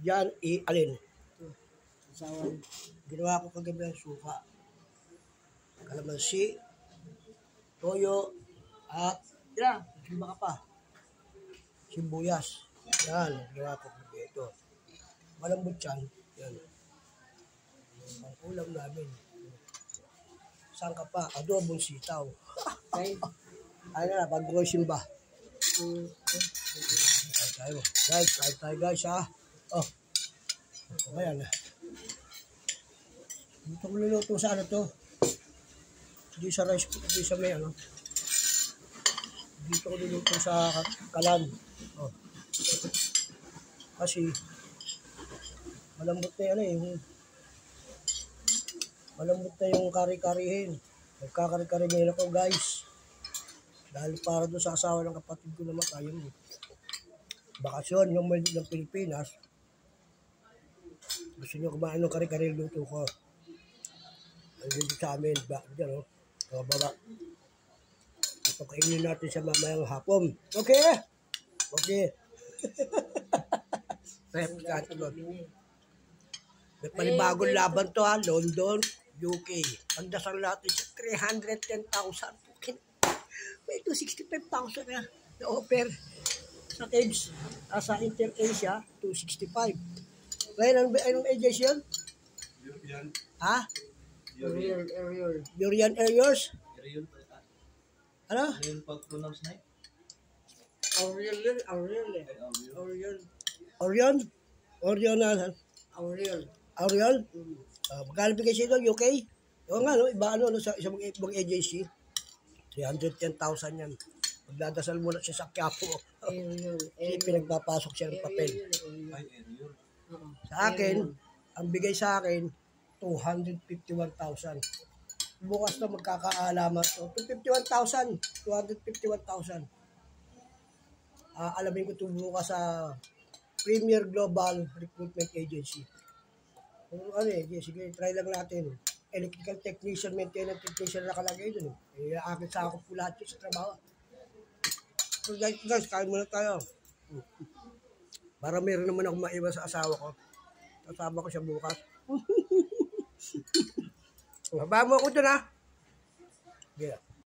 Yan, alin? Sasawan. Ginawa ko kagabi ang suka. Kalamansi, toyo, at yan, simba ka pa. Sibuyas. Yan, ginawa ko kagabi ito. Malambot yan. Yan. Ang ulam namin. Saan ka pa? Adobong sitaw. Okay. Ay na, bago ko simba. Tayo. Guys, tayo guys ha. Oh. Ayan na. Dito ko luluto sa ano to. Hindi sa rice cooker, hindi sa may ano. Dito ko luluto sa kalan. Oh. Kasi malambot na yan eh. Malambot na yung kari-karihin. Nagkakari-karihin ako guys. Dahil para doon sa asawa ng kapatid ko naman tayo. Bakasyon, yung maliit ng Pilipinas. Gusto nyo kumain ng kari-kari luto ko. Ang dito sa amin, bakit dyan, o baba. Ito kainin natin sa mamayang hapon. Okay? Okay. Rep natin doon. May panibagong laban to ha, London, UK. Pandasal natin sa 310,000. May 265,000 na offer sa Tibbs. Sa Inter Asia, 265. Ngayon, anong agency yun? European. Ha? Ariel. European Airways? Ariel. Ano? Ariel pag-pronounce na Ariel. Orion? Orion na. Ariel. Orion? Magkano bigay siya doon? UK? Oo nga, no? Iba ano, sa isang ibang agency. 310,000 yan. Magdadasal muna siya sa Quiapo. Ariel. Kasi pinagpapasok siya ng papel. Ay, Ariel. Sa akin, ang bigay sa akin, 251,000. Bukas na magkakaalaman. So, 251,000. 251,000. Alamin ko ito bukas sa Premier Global Recruitment Agency. Kung ano eh, sige, try lang natin. Electrical technician, maintenance technician na nakalagay dun. Akin sa ako po lahat yun sa trabaho. So guys, kain muna tayo. Para meron naman ako maiwan sa asawa ko. Kasama ko siya bukas. Habang mo ako dun ha. Yeah.